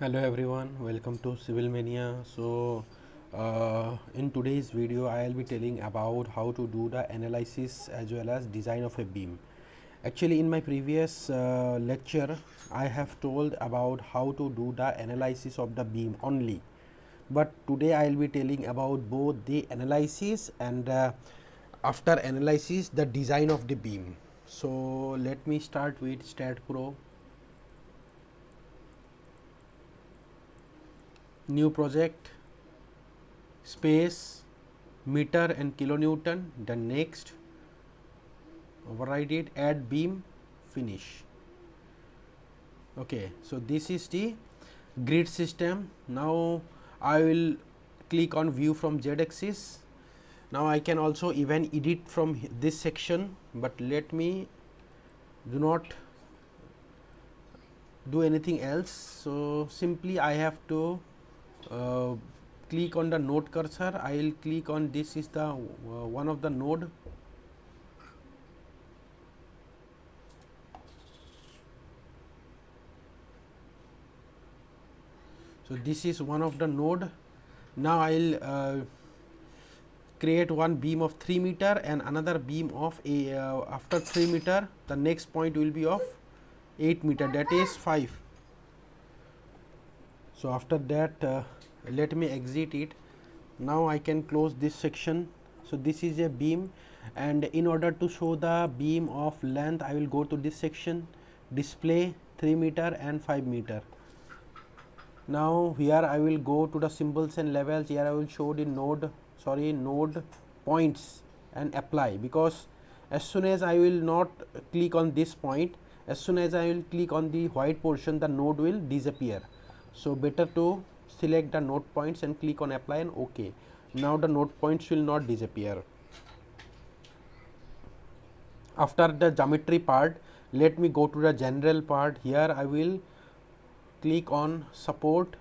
Hello everyone, welcome to Civil Mania. In today's video I will be telling about how to do the analysis as well as design of a beam. Actually in my previous lecture I have told about how to do the analysis of the beam only, but today I will be telling about both the analysis and after analysis the design of the beam. So let me start with STAAD Pro. New project, space, meter and kilonewton. Then next, override it, add beam, finish. Okay, so this is the grid system. Now I will click on view from Z axis. Now I can also even edit from this section, but let me do not do anything else. So simply I have to click on the node cursor. I will click on this is the one of the node. So this is one of the node. Now I will create one beam of 3 meter and another beam of after 3 meter the next point will be of 8 meter, that is 5. So after that let me exit it. Now I can close this section. So this is a beam, and in order to show the beam of length I will go to this section, display 3 meter and 5 meter. Now here I will go to the symbols and levels. Here I will show the node points and apply, because as soon as I will not click on this point, as soon as I will click on the white portion, the node will disappear. So better to select the node points and click on apply and OK. Now the node points will not disappear. After the geometry part, let me go to the general part. Here I will click on support.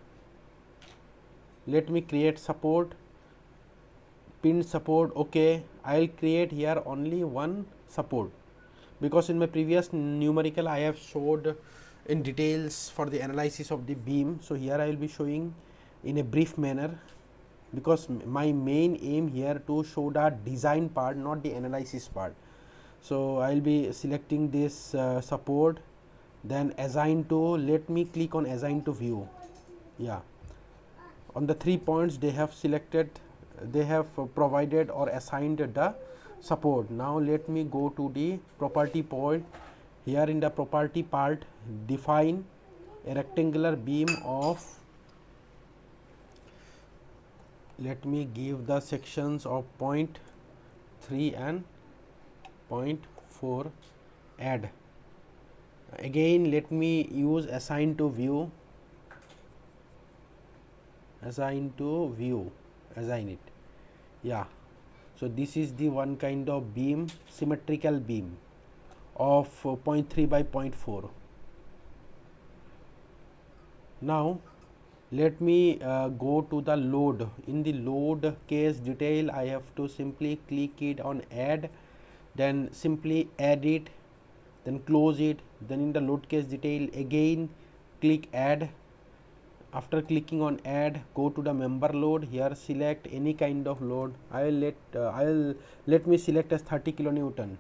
Let me create support, pinned support. Okay, I will create here only one support, because in my previous numerical I have showed in details for the analysis of the beam. So here I will be showing in a brief manner, because my main aim here to show the design part, not the analysis part. So I will be selecting this support, then assign to, let me click on assign to view. Yeah, on the 3 points they have selected, they have provided or assigned the support. Now let me go to the property point. Here in the property part, define a rectangular beam of, let me give the sections of 0.3 and 0.4, add. Again let me use assign to view, assign it. Yeah, so this is the one kind of beam, symmetrical beam of 0.3 by 0.4. Now let me go to the load. In the load case detail I have to simply click it on add, then simply add it, then close it. Then in the load case detail again click add. After clicking on add, go to the member load. Here select any kind of load. I will let me select as 30 kilonewton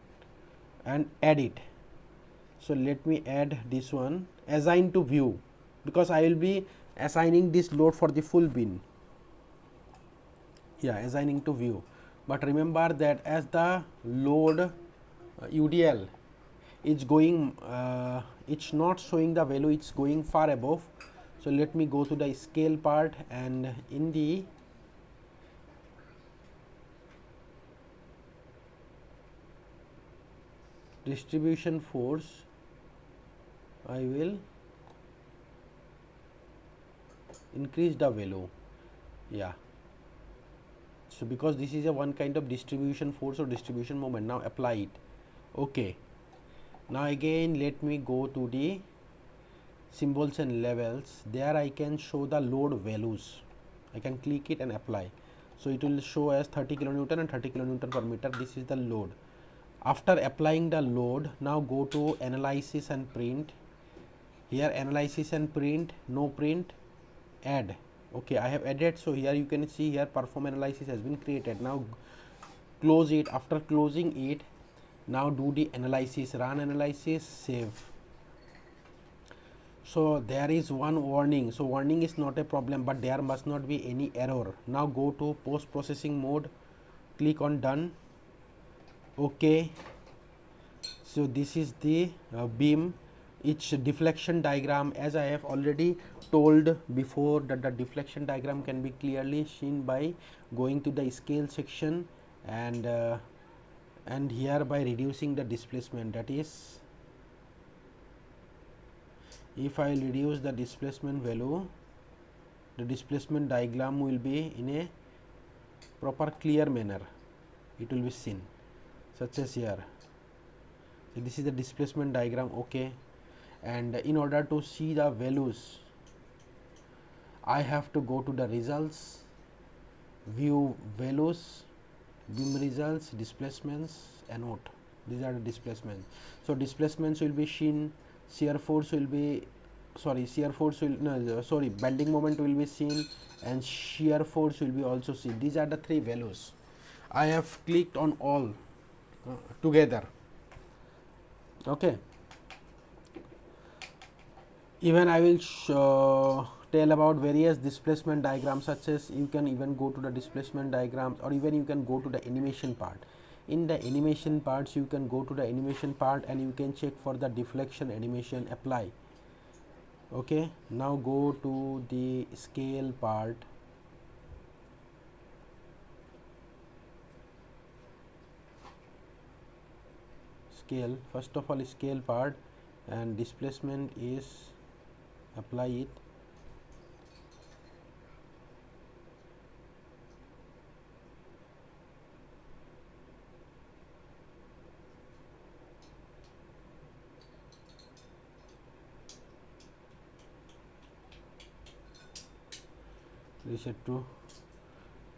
and add it. So let me add this one, assign to view, because I will be assigning this load for the full beam. Yeah, assigning to view. But remember that as the load UDL is going, it's not showing the value, it's going far above. So let me go to the scale part, and in the distribution force I will increase the value. Yeah, so because this is a one kind of distribution force or distribution moment. Now apply it. Okay, now again let me go to the symbols and levels. There I can show the load values. I can click it and apply. So it will show as 30 kilonewton and 30 kilonewton per meter. This is the load. After applying the load, now go to analysis and print. Here analysis and print, no print. add. Okay, I have added. So here you can see here perform analysis has been created. Now close it. After closing it, now do the analysis, run analysis, save. So there is one warning. So warning is not a problem, but there must not be any error. Now go to post processing mode, click on done. Okay, so this is the beam. Each deflection diagram, as I have already told before, that the deflection diagram can be clearly seen by going to the scale section and here by reducing the displacement. That is, if I will reduce the displacement value, the displacement diagram will be in a proper clear manner. It will be seen, such as here. So this is the displacement diagram. Okay, and in order to see the values, I have to go to the results, view values, beam results, displacements, and note. These are the displacements. So displacements will be seen, shear force will be, bending moment will be seen, and shear force will be also seen. These are the three values. I have clicked on all together. Okay. Even I will tell about various displacement diagrams, such as you can even go to the displacement diagrams, or even you can go to the animation part. In the animation parts, you can go to the animation part and you can check for the deflection animation, apply. Okay, now go to the scale part. Scale, first of all, scale part, and displacement is, apply it. Reset to.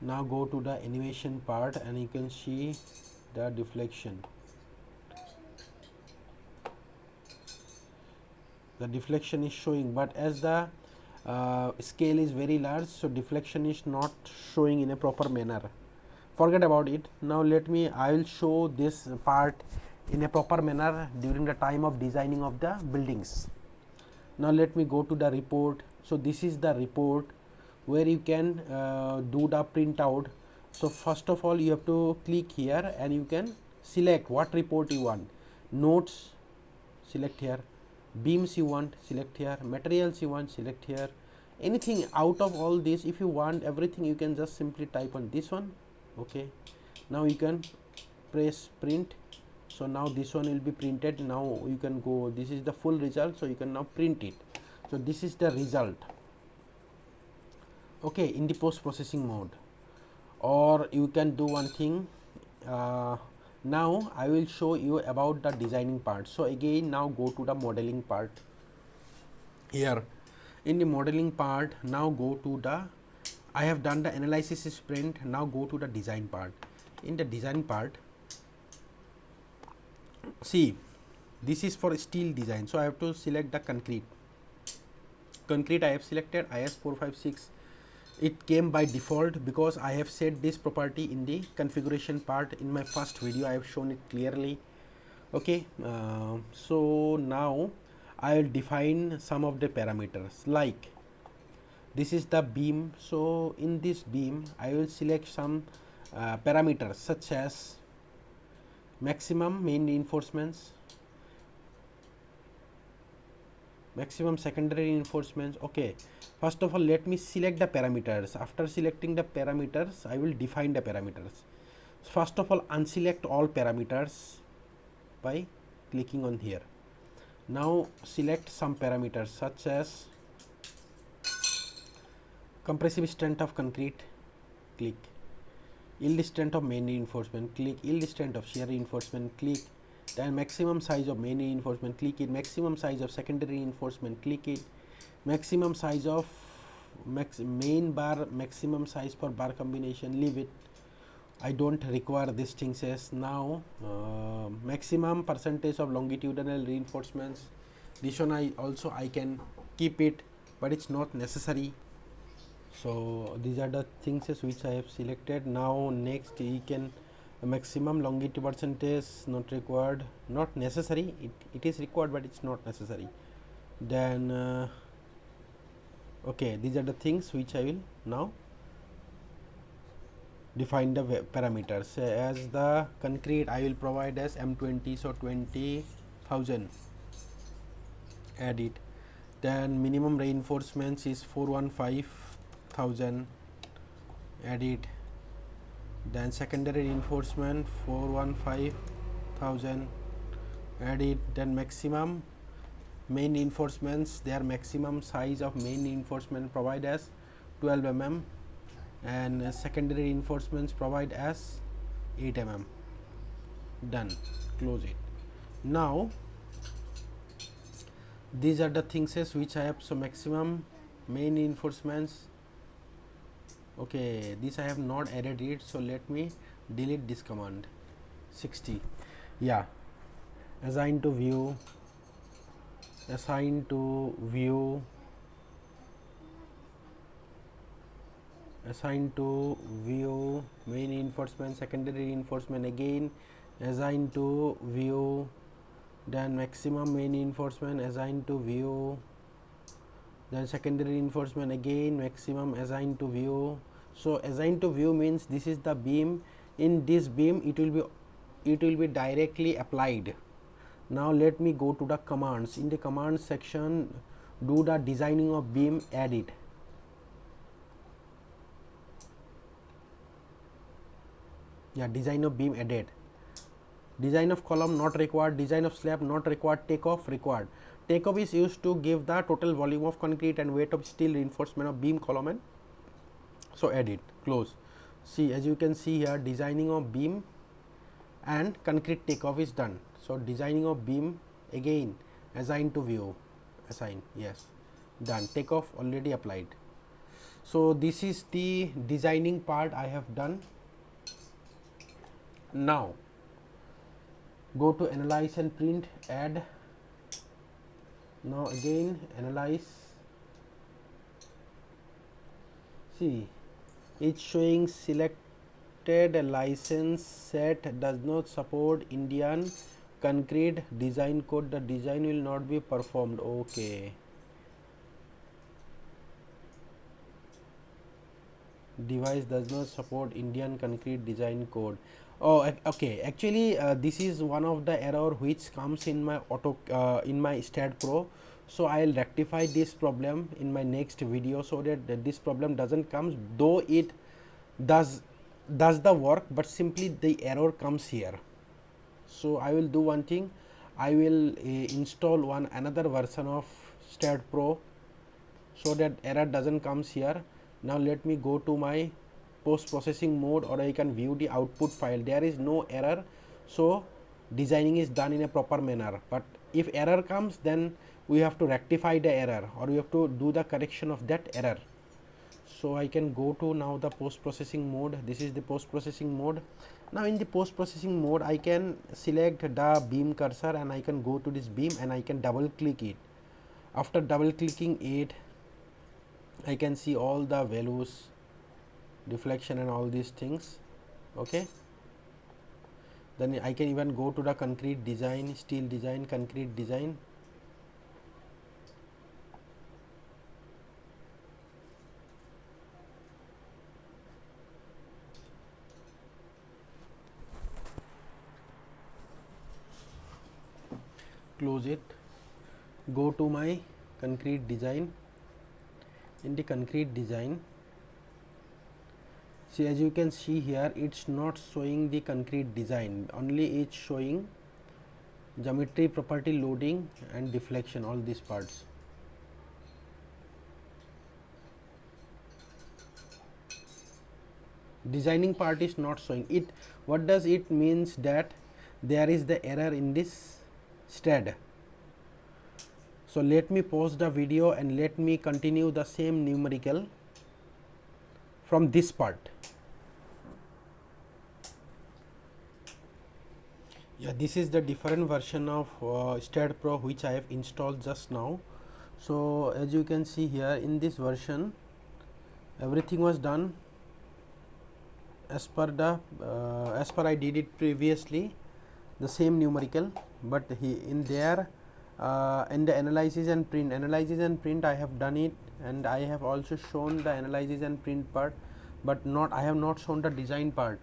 Now go to the animation part and you can see the deflection. The deflection is showing, but as the scale is very large, so deflection is not showing in a proper manner. Forget about it. Now I will show this part in a proper manner during the time of designing of the buildings. Now let me go to the report. So this is the report where you can do the printout. So first of all, you have to click here and you can select what report you want. Notes, select here. Beams you want, select here. Materials you want, select here. Anything out of all this, if you want everything, you can just simply type on this one. Okay, now you can press print. So now this one will be printed. Now you can go, this is the full result, so you can now print it. So this is the result. Okay, in the post processing mode. Or you can do one thing. Now I will show you about the designing part. So again, now go to the modeling part. Here in the modeling part, now go to the, I have done the analysis sprint. Now go to the design part. In the design part, see, this is for steel design, so I have to select the concrete. I have selected IS456. It came by default because I have set this property in the configuration part. In my first video I have shown it clearly. Okay, so now I will define some of the parameters, like this is the beam. So in this beam I will select some parameters such as maximum main reinforcements, maximum secondary reinforcements. Okay, first of all, let me select the parameters. After selecting the parameters, I will define the parameters. First of all, unselect all parameters by clicking on here. Now select some parameters such as compressive strength of concrete, click. Yield strength of main reinforcement, click. Yield strength of shear reinforcement, click. Then maximum size of main reinforcement, click it. Maximum size of secondary reinforcement, click it. Maximum size of main bar, maximum size for bar combination, leave it. I don't require these things. As now maximum percentage of longitudinal reinforcements, this one I can keep it, but it's not necessary. So these are the things which I have selected. Now next you can maximum longevity percentage not required, not necessary, it is required but it's not necessary. Then okay, these are the things which I will now define the parameters. As the concrete I will provide as M20, so 20,000, add it. Then minimum reinforcements is 415,000, add it. Then secondary reinforcement 415,000, add it. Then maximum main reinforcements, their maximum size of main reinforcement provide as 12 mm, and secondary reinforcements provide as 8 mm. Done, close it. Now these are the things which I have. So maximum main reinforcements, okay, this I have not added it, so let me delete this command. 60, yeah, assign to view, assign to view, assign to view, main reinforcement, secondary reinforcement, again assign to view. Then maximum main reinforcement, assign to view. Then secondary reinforcement, again maximum, assign to view. So assign to view means this is the beam. In this beam it will be directly applied. Now let me go to the commands. In the commands section, do the designing of beam, add it. Yeah, design of beam added. Design of column not required, design of slab not required, takeoff required. Takeoff is used to give the total volume of concrete and weight of steel reinforcement of beam, column, and so add it, close. See, as you can see here, designing of beam and concrete takeoff is done. So designing of beam, again assign to view, assign, yes, done. Takeoff already applied. So this is the designing part I have done. Now go to analyze and print, add. Now again analyze, see, it's showing selected license set does not support Indian concrete design code, the design will not be performed. Okay, device does not support Indian concrete design code. Oh, okay, actually this is one of the error which comes in my in my STAAD Pro. So I'll rectify this problem in my next video, so that this problem doesn't come, though it does the work, but simply the error comes here. So I will do one thing, I will install another version of STAAD Pro, so that error doesn't comes here. Now let me go to my post processing mode, or I can view the output file. There is no error, so designing is done in a proper manner. But if error comes, then we have to rectify the error, or we have to do the correction of that error. So I can go to now the post processing mode. This is the post processing mode. Now in the post processing mode, I can select the beam cursor and I can go to this beam and I can double click it. After double clicking it, I can see all the values, deflection and all these things. Okay, then I can even go to the concrete design, steel design, concrete design. Close it, go to my concrete design. In the concrete design, see, as you can see here, it's not showing the concrete design, only it's showing geometry, property, loading and deflection, all these parts. Designing part is not showing it. What does it means? That there is the error in this STAAD. So let me pause the video and let me continue the same numerical from this part. Yeah, this is the different version of STAAD Pro which I have installed just now. So as you can see here, in this version, everything was done as per I did it previously, the same numerical, but in there in the analysis and print I have done it, and I have also shown the analysis and print part, but I have not shown the design part.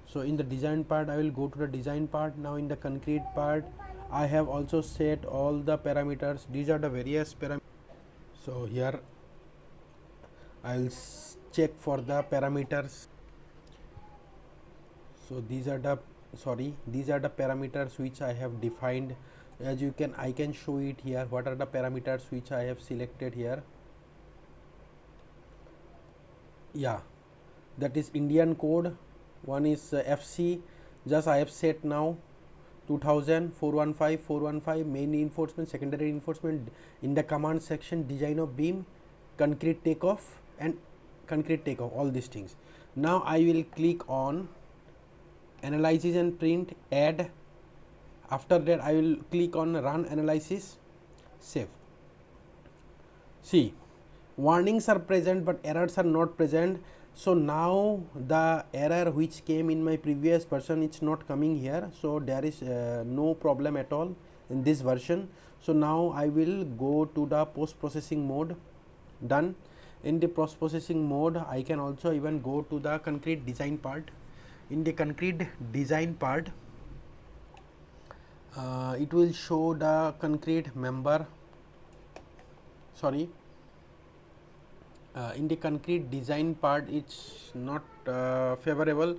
So in the design part I will go to the design part. Now in the concrete part I have also set all the parameters. These are the various parameters. So here I will check for the parameters. So these are the parameters which I have defined. As you can, I can show it here. What are the parameters which I have selected here? Yeah, that is Indian code. One is FC. Just I have set now 2000 415 415 main reinforcement, secondary reinforcement. In the command section, design of beam, concrete takeoff and concrete takeoff, all these things. Now I will click on analysis and print, add. After that I will click on run analysis, save. See, warnings are present but errors are not present. So now the error which came in my previous version, it's not coming here. So there is no problem at all in this version. So now I will go to the post processing mode. Done. In the post processing mode I can also even go to the concrete design part. In the concrete design part it will show the concrete member, sorry, in the concrete design part it's not favorable.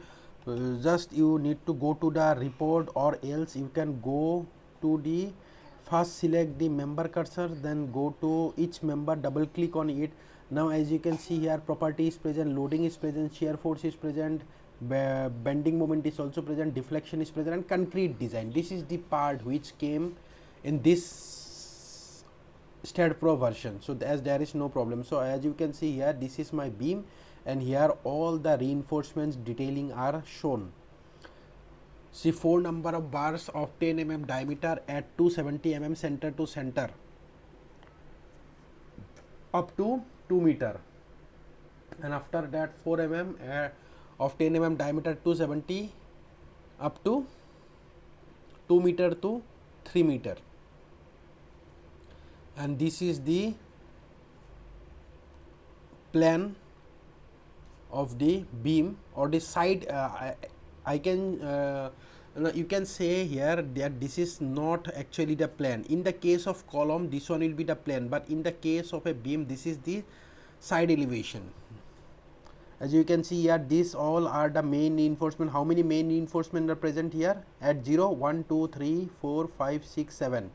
Just you need to go to the report, or else you can go to the first select the member cursor, then go to each member, double click on it. Now as you can see here, property is present, loading is present, shear force is present, bending moment is also present, deflection is present, and concrete design. This is the part which came in this STAAD Pro version. So as there is no problem. So as you can see here, this is my beam, and here all the reinforcements detailing are shown. See, 4 number of bars of 10 mm diameter at 270 mm center to center up to 2 meter, and after that 4 mm of 10 mm diameter 270 up to 2 meter to 3 meter. And this is the plan of the beam or the side. I can you can say here that this is not actually the plan. In the case of column, this one will be the plan, but in the case of a beam, this is the side elevation. As you can see here, these all are the main reinforcement. How many main reinforcement are present here? At 0, 1, 2, 3, 4, 5, 6, 7.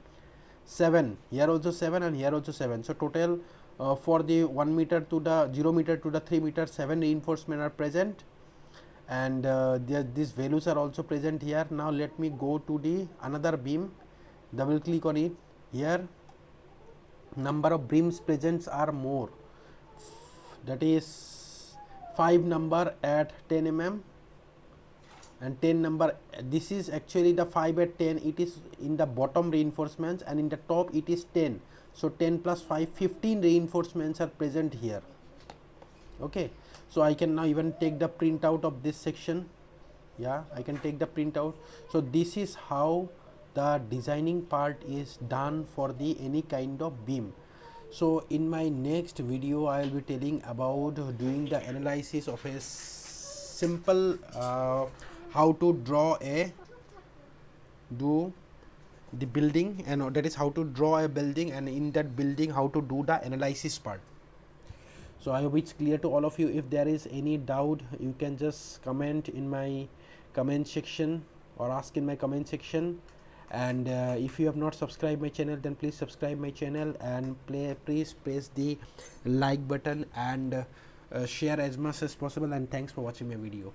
7. Here also 7 and here also 7. So total for the 1 meter to the 0 meter to the 3 meter, 7 reinforcement are present, and these values are also present here. Now let me go to the another beam, double click on it. Here number of beams presents are more, that is 5 number at 10 mm and 10 number. This is actually the 5 at 10, it is in the bottom reinforcements, and in the top it is 10. So 10 plus 5, 15 reinforcements are present here. Okay, so I can now even take the printout of this section. Yeah, I can take the printout. So this is how the designing part is done for the any kind of beam. So in my next video I will be telling about doing the analysis of a simple how to draw a the building, and that is how to draw a building, and in that building how to do the analysis part. So I hope it's clear to all of you. If there is any doubt, you can just comment in my comment section or ask in my comment section. And if you have not subscribed my channel, then please subscribe my channel and please press the like button and share as much as possible. And thanks for watching my video.